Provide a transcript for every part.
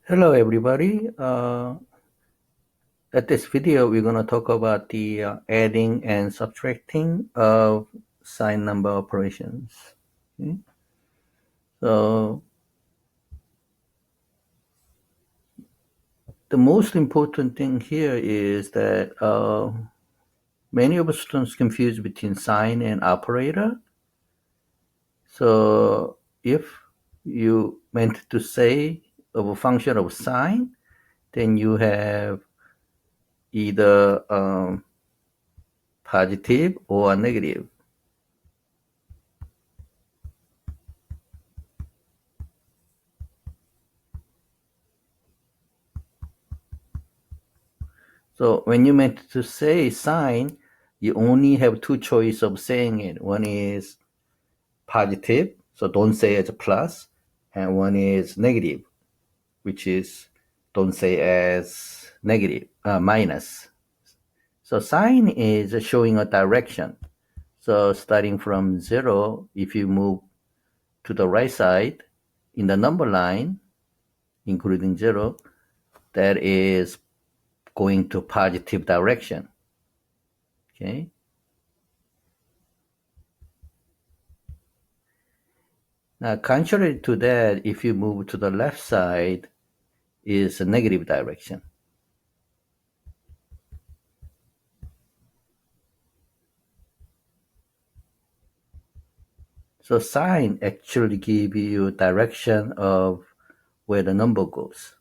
Hello everybody. At this video we're going to talk about the adding and subtracting of sign number operations. Okay? So the most important thing here is that many of us students confuse between sign and operator. So if you meant to say of a function of sign, then you have either positive or negative. So when you meant to say sign, you only have two choices of saying it. One is positive, so don't say as a plus, and one is negative, which is don't say as negative, minus. So sign is showing a direction. So starting from 0, if you move to the right side in the number line, including 0, that is going to positive direction. Okay. Now, contrary to that, if you move to the left side, is a negative direction. So sign actually give you direction of where the number goes.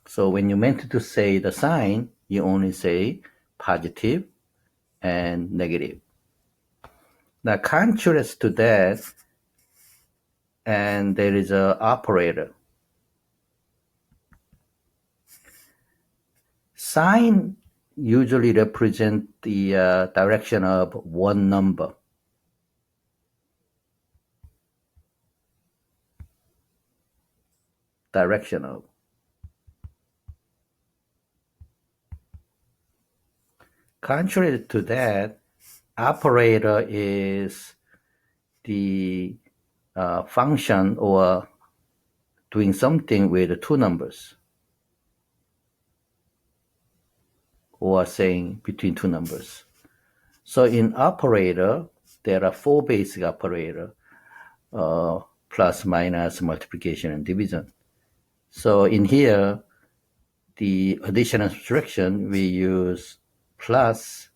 So when you meant to say the sign, you only say positive and negative. Now, contrast to that, and there is an operator. Sign usually represent the direction of one number. Direction of. Contrary to that, operator is the function or doing something with two numbers, or saying between two numbers. So in operator, there are four basic operator, plus, minus, multiplication, and division. So in here, the addition and subtraction, we use plus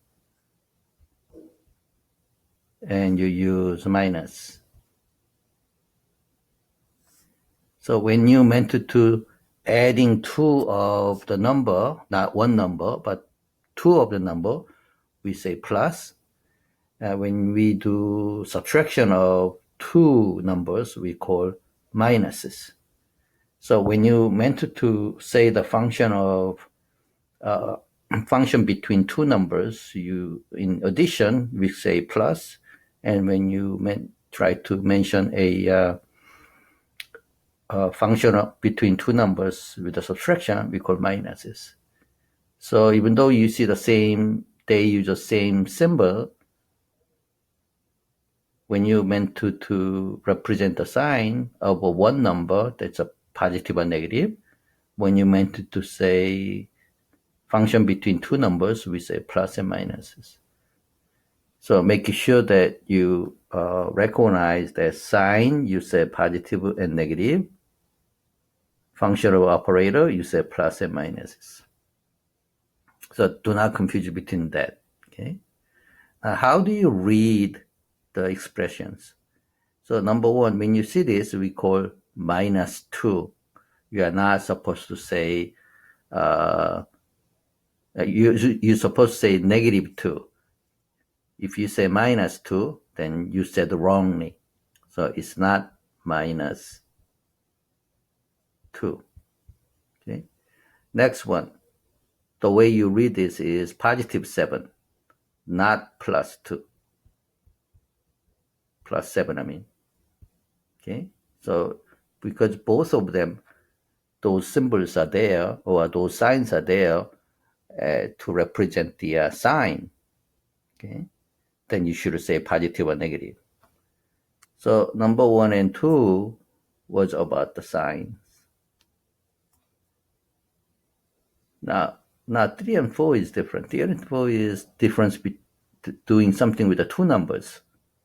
and you use minus. So when you meant to adding two of the number, not one number, but two of the number, we say plus. When we do subtraction of two numbers, we call minuses. So when you meant to say the function of function between two numbers, you in addition we say plus, and when you try to mention a function between two numbers with a subtraction, we call minuses. So even though you see the same, they use the same symbol, when you meant to represent the sign of a one number, that's a positive or negative. When you meant to say function between two numbers, we say plus and minuses. So making sure that you recognize that sign, you say positive and negative. Functional operator, you say plus and minuses. So do not confuse between that. Okay. How do you read the expressions? So number one, when you see this, we call minus 2. You are not supposed to say, you're supposed to say negative 2. If you say minus 2, then you said wrongly. So it's not minus 2. Okay. Next one. The way you read this is positive 7, not plus 2. Plus 7, I mean. Okay. So because both of them, those symbols are there, or those signs are there to represent the sign, okay, then you should say positive or negative. So number 1 and 2 was about the signs. Now 3 and 4 is different. 3 and 4 is difference doing something with the two numbers.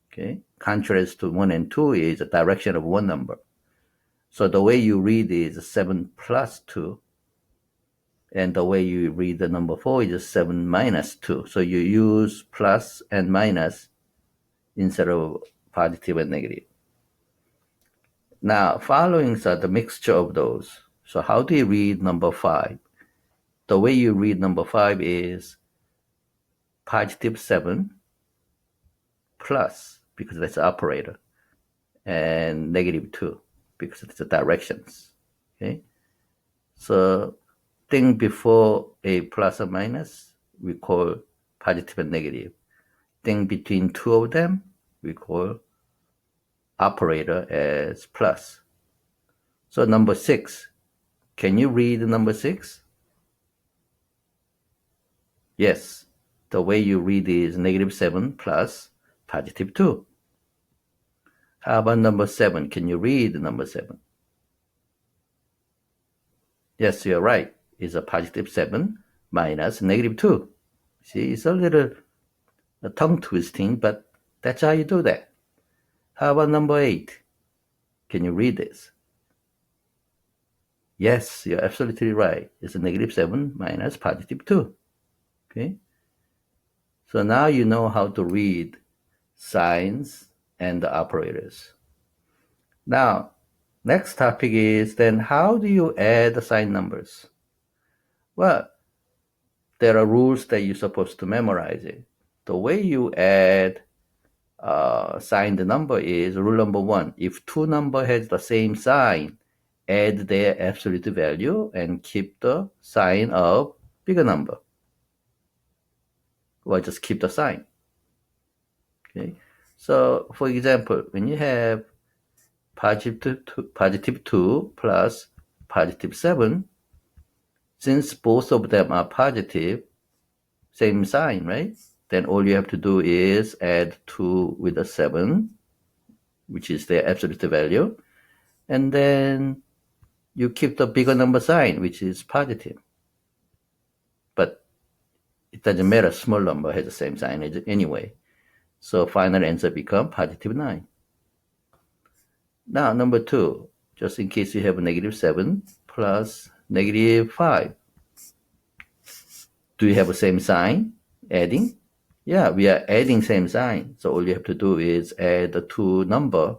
Okay, contrast to 1 and 2 is the direction of one number. So the way you read is 7 plus 2, and the way you read the number 4 is 7 minus 2. So you use plus and minus instead of positive and negative. Now, following are the mixture of those. So how do you read number 5? The way you read number 5 is positive 7 plus, because that's the operator, and negative 2, because it's the directions. Okay? So thing before a plus or minus, we call positive and negative. Thing between two of them, we call operator as plus. So number 6, can you read number 6? Yes. The way you read is negative 7 plus positive 2. How about number 7? Can you read number 7? Yes, you're right. It's a positive 7 minus negative 2. See, it's a little tongue twisting, but that's how you do that. How about number 8? Can you read this? Yes, you're absolutely right. It's a negative 7 minus positive 2. Okay? So now you know how to read signs and the operators. Now, next topic is then how do you add the sign numbers? Well, there are rules that you're supposed to memorize it. The way you add sign the number is rule number 1. If two number has the same sign, add their absolute value and keep the sign of bigger number. Or just keep the sign. Okay. So, for example, when you have positive 2 plus positive 7, since both of them are positive, same sign, right? Then all you have to do is add 2 with a 7, which is their absolute value, and then you keep the bigger number sign, which is positive. But it doesn't matter, small number has the same sign anyway. So final answer becomes positive 9. Now, number 2, just in case you have a negative 7 plus negative 5. Do you have the same sign? Adding? Yeah, we are adding same sign. So all you have to do is add the two number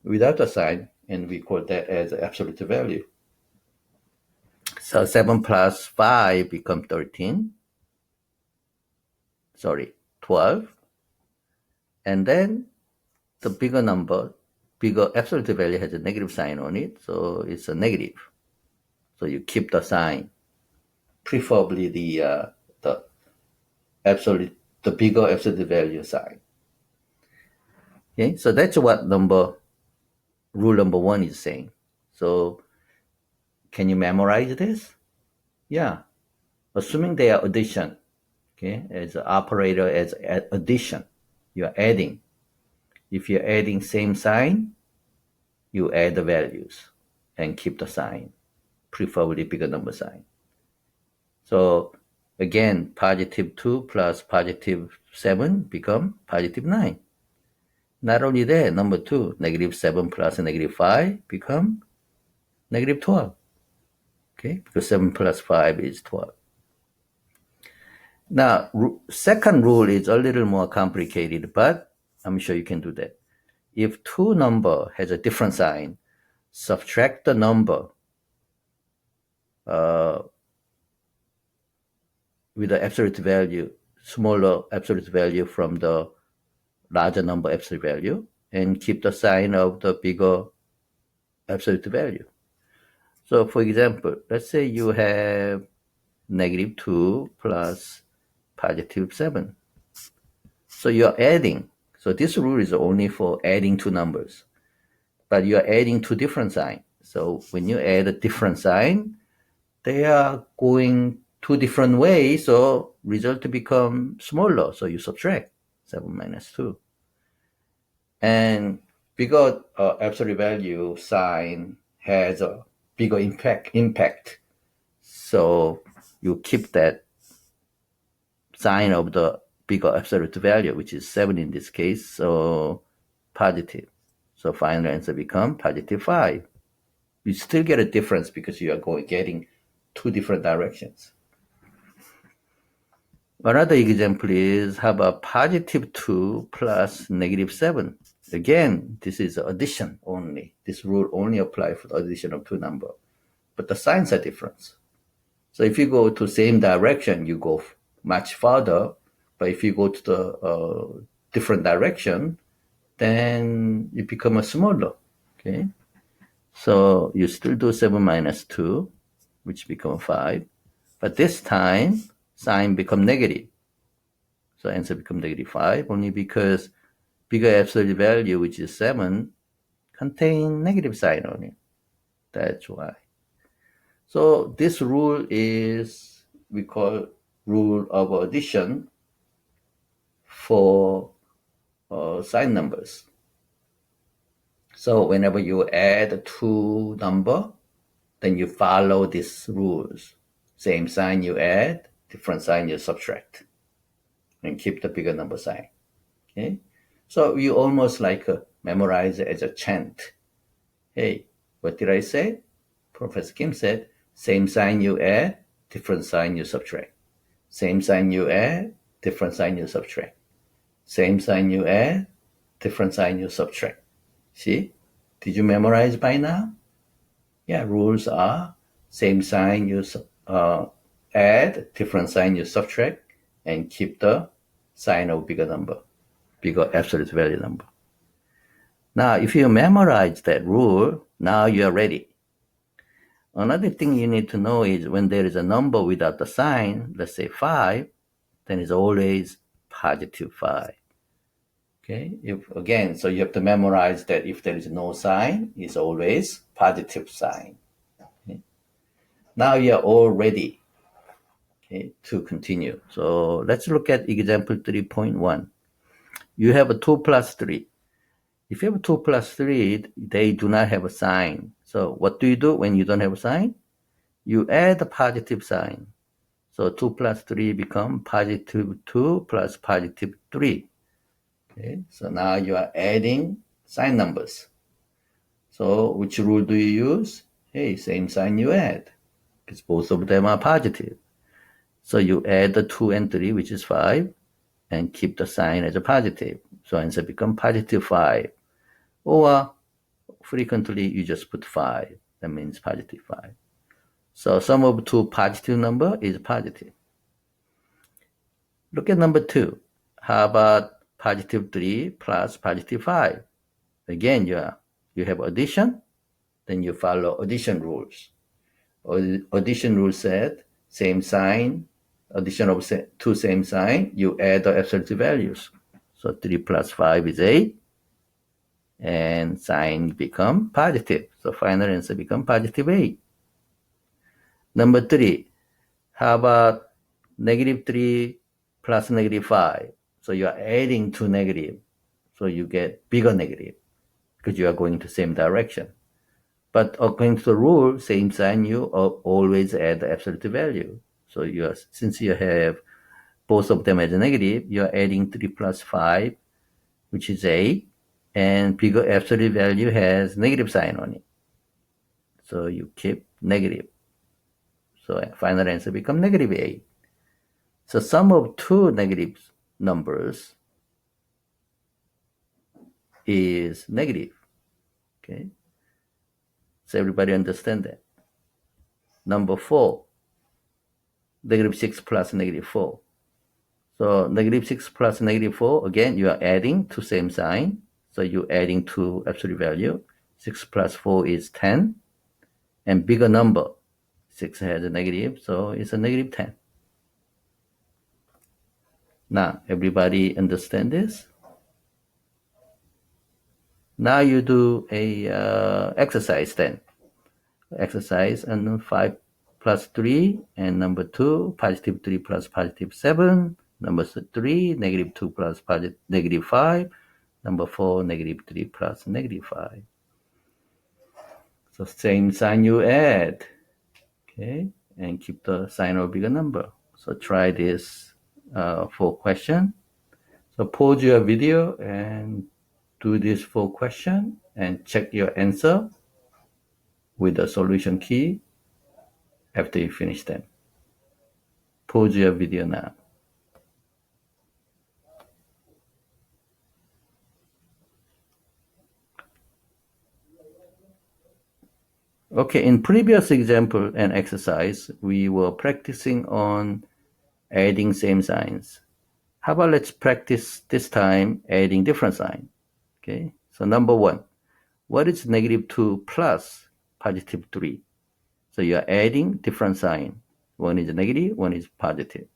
without a sign, and we call that as absolute value. So 7 plus 5 becomes 13. Sorry, 12. And then the bigger number, bigger absolute value has a negative sign on it, so it's a negative. So you keep the sign, preferably the bigger absolute value sign. Okay, so that's what rule number 1 is saying. So can you memorize this? Yeah, assuming they are addition. Okay, as an operator as addition, you are adding. If you're adding same sign, you add the values and keep the sign, preferably bigger number sign. So again, positive 2 plus positive 7 become positive 9. Not only that, number 2, negative 7 plus negative 5 become negative 12. Okay, because 7 plus 5 is 12. Now, second rule is a little more complicated, but I'm sure you can do that. If two number has a different sign, subtract the number with the absolute value, smaller absolute value from the larger number absolute value, and keep the sign of the bigger absolute value. So for example, let's say you have negative 2 plus positive 7. So you're adding. So this rule is only for adding two numbers. But you're adding two different signs. So when you add a different sign, they are going two different ways, so result become smaller. So you subtract 7 minus 2. And bigger absolute value sign has a bigger impact. So you keep that sign of the bigger absolute value, which is 7 in this case, so positive. So final answer become positive 5. You still get a difference because you are getting two different directions. Another example is how about positive 2 plus negative 7. Again, this is addition only. This rule only applies for the addition of two numbers. But the signs are different. So if you go to same direction, you go much farther. But if you go to the different direction, then it becomes smaller. Okay. So you still do 7 minus 2, which become 5. But this time, sign become negative. So answer become negative 5 only because bigger absolute value, which is 7, contain negative sign only. That's why. So this rule is, we call rule of addition for sign numbers. So whenever you add two number, then you follow these rules. Same sign you add, different sign you subtract, and keep the bigger number sign. Okay, so you almost like memorize it as a chant. Hey, what did I say? Professor Kim said, same sign you add, different sign you subtract. Same sign you add, different sign you subtract. Same sign you add, different sign you subtract. See? Did you memorize by now? Yeah, rules are same sign you add, different sign you subtract, and keep the sign of bigger number, bigger absolute value number. Now, if you memorize that rule, now you're ready. Another thing you need to know is when there is a number without the sign, let's say 5, then it's always positive 5. Okay, so you have to memorize that if there is no sign, it's always positive sign. Okay? Now you're all ready, okay, to continue. So let's look at example 3.1. You have a 2 plus 3. If you have 2 plus 3, they do not have a sign. So what do you do when you don't have a sign? You add a positive sign. So 2 plus 3 become positive 2 plus positive 3. Okay, so now you are adding sign numbers. So which rule do you use? Hey, same sign you add, because both of them are positive. So you add the 2 and 3, which is 5, and keep the sign as a positive. So answer become positive 5. Or frequently you just put 5. That means positive 5. So sum of two positive number is positive. Look at number 2. How about positive 3 plus positive 5? Again, you have addition, then you follow addition rules. Addition rule said same sign, addition of two same sign, you add the absolute values. So 3 plus 5 is 8, and sign become positive. So final answer become positive 8. Number 3, how about negative 3 plus negative 5? So you are adding two negative, so you get bigger negative because you are going to same direction. But according to the rule, same sign, you always add the absolute value. So since you have both of them as a negative, you are adding 3 plus 5, which is 8, and bigger absolute value has negative sign on it. So you keep negative. So final answer become negative 8. So sum of two negative numbers is negative. Okay. So everybody understand that. Number 4, negative 6 plus negative 4. So negative 6 plus negative 4, again, you are adding two same sign. So you're adding two absolute value. 6 plus 4 is 10. And bigger number, 6 has a negative, so it's a negative 10. Now, everybody understand this? Now you do a exercise then. Exercise and 5 plus 3, and number 2, positive 3 plus positive 7. Number 3, negative 2 plus negative 5. Number 4, negative 3 plus negative 5. So same sign you add, okay, and keep the sign of bigger number. So try this 4 question. So pause your video and do this 4 question and check your answer with the solution key after you finish them. Pause your video now. Okay, in previous example and exercise, we were practicing on adding same signs. How about let's practice this time adding different sign. Okay, so number 1, what is negative 2 plus positive 3? So you are adding different sign. One is negative, one is positive.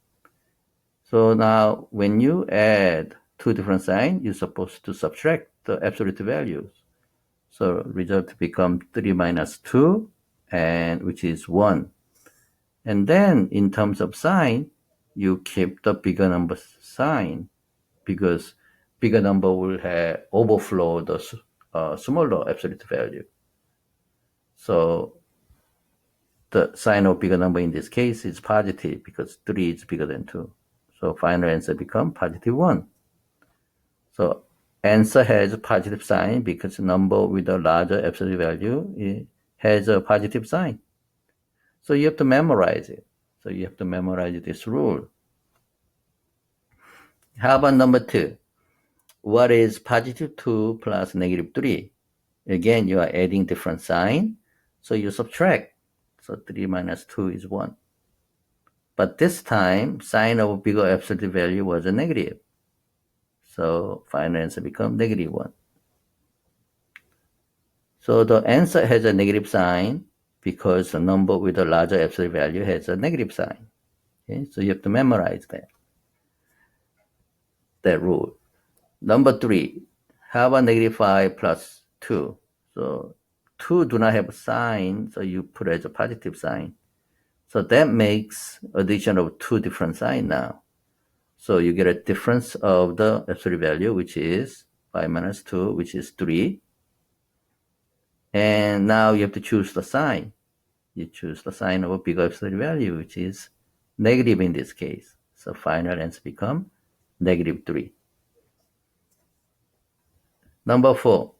So now when you add two different signs, you're supposed to subtract the absolute values. So result becomes 3 minus 2, and which is 1. And then in terms of sign, you keep the bigger number sign because bigger number will have overflow the smaller absolute value. So the sign of bigger number in this case is positive because 3 is bigger than 2. So final answer becomes positive 1. So answer has a positive sign because number with a larger absolute value has a positive sign. So you have to memorize it. So you have to memorize this rule. How about number 2? What is positive 2 plus negative 3? Again, you are adding different sign. So you subtract. So 3 minus 2 is 1. But this time, sign of a bigger absolute value was a negative. So final answer becomes negative 1. So the answer has a negative sign because the number with a larger absolute value has a negative sign. Okay, so you have to memorize that rule. Number 3, how about negative 5 plus 2? So 2 do not have a sign, so you put it as a positive sign. So that makes addition of 2 different signs now. So you get a difference of the absolute value, which is 5 minus 2, which is 3. And now you have to choose the sign. You choose the sign of a bigger absolute value, which is negative in this case. So final answer becomes negative 3. Number 4,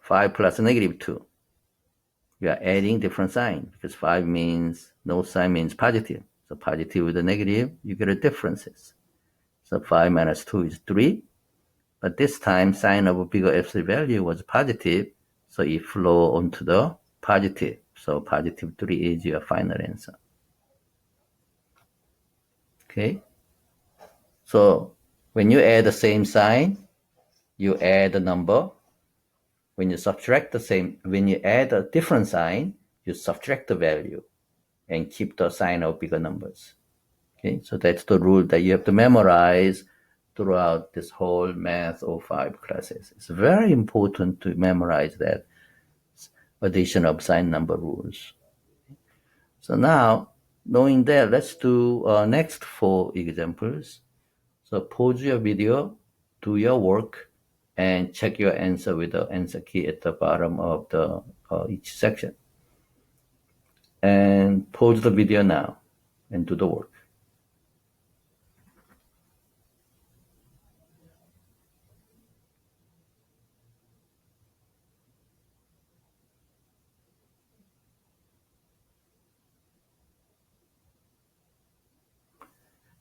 5 plus negative 2. You are adding different sign because 5 means, no sign means positive. So positive with the negative, you get a differences. So 5 minus 2 is 3. But this time, sign of a bigger absolute value was positive. So it flow onto the positive. So positive 3 is your final answer. Okay. So when you add the same sign, you add the number. When you add a different sign, you subtract the value and keep the sign of bigger numbers. Okay, so that's the rule that you have to memorize throughout this whole Math 05 classes. It's very important to memorize that addition of sign number rules. So now, knowing that, let's do next 4 examples. So pause your video, do your work, and check your answer with the answer key at the bottom of the each section. And pause the video now and do the work.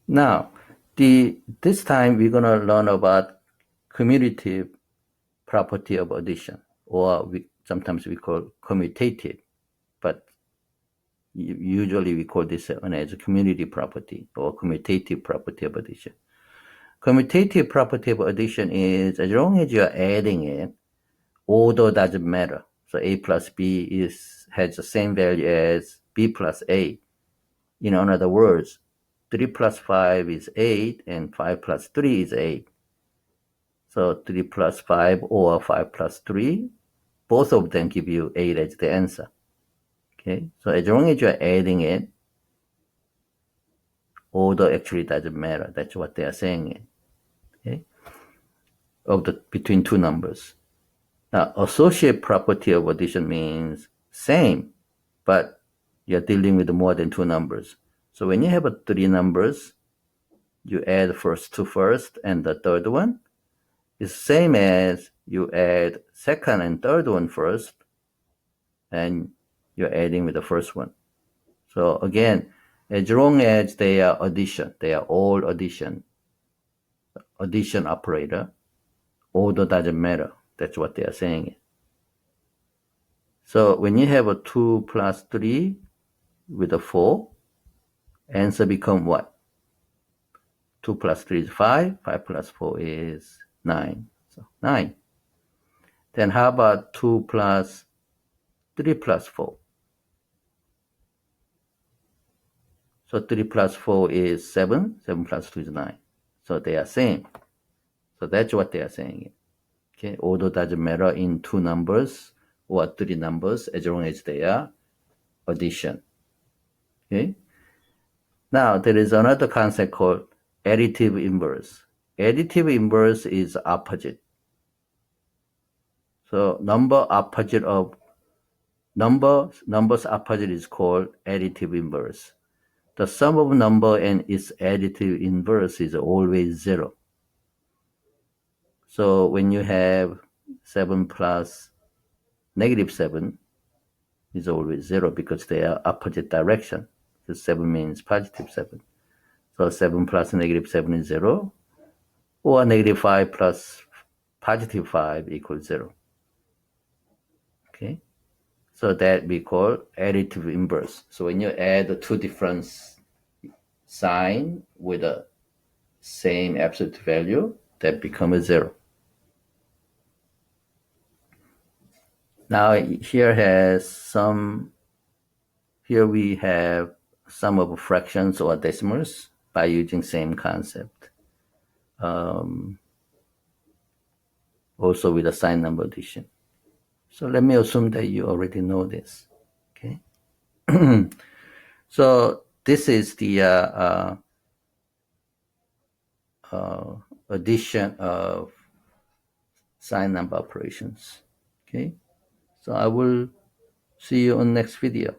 Now, this time we're going to learn about commutative property of addition, or sometimes we call commutative, but usually we call this one as a commutative property or commutative property of addition. Commutative property of addition is as long as you're adding it, order doesn't matter. So a plus b has the same value as b plus a. In other words, 3 plus 5 is 8 and 5 plus 3 is 8. So 3 plus 5 or 5 plus 3, both of them give you 8 as the answer. Okay, so as long as you're adding it, order actually doesn't matter. That's what they are saying. Okay. of the between two numbers. Now, associate property of addition means same, but you're dealing with more than two numbers. So when you have three numbers, you add first to first, and the third one is same as you add second and third one first, and you're adding with the first one. So again, as long as they are addition, they are all addition operator, order doesn't matter. That's what they are saying. So when you have a 2 plus 3 with a 4, answer become what? 2 plus 3 is 5, 5 plus 4 is 9. So 9. Then how about 2 plus 3 plus 4? So 3 plus 4 is 7, 7 plus 2 is 9. So they are same. So that's what they are saying. Okay, order doesn't matter in two numbers or three numbers as long as they are addition. Okay. Now there is another concept called additive inverse. Additive inverse is opposite. So numbers opposite is called additive inverse. The sum of number and its additive inverse is always 0. So when you have 7 plus negative 7 is always 0 because they are opposite direction. So 7 means positive 7. So 7 plus negative 7 is 0, or negative 5 plus positive 5 equals 0. Okay, so that we call additive inverse. So when you add the two different sign with the same absolute value, that becomes 0. Now here we have sum of fractions or decimals by using same concept. Also with a sign number addition. So let me assume that you already know this. Okay. So this is the addition of sign number operations. Okay. So I will see you on next video.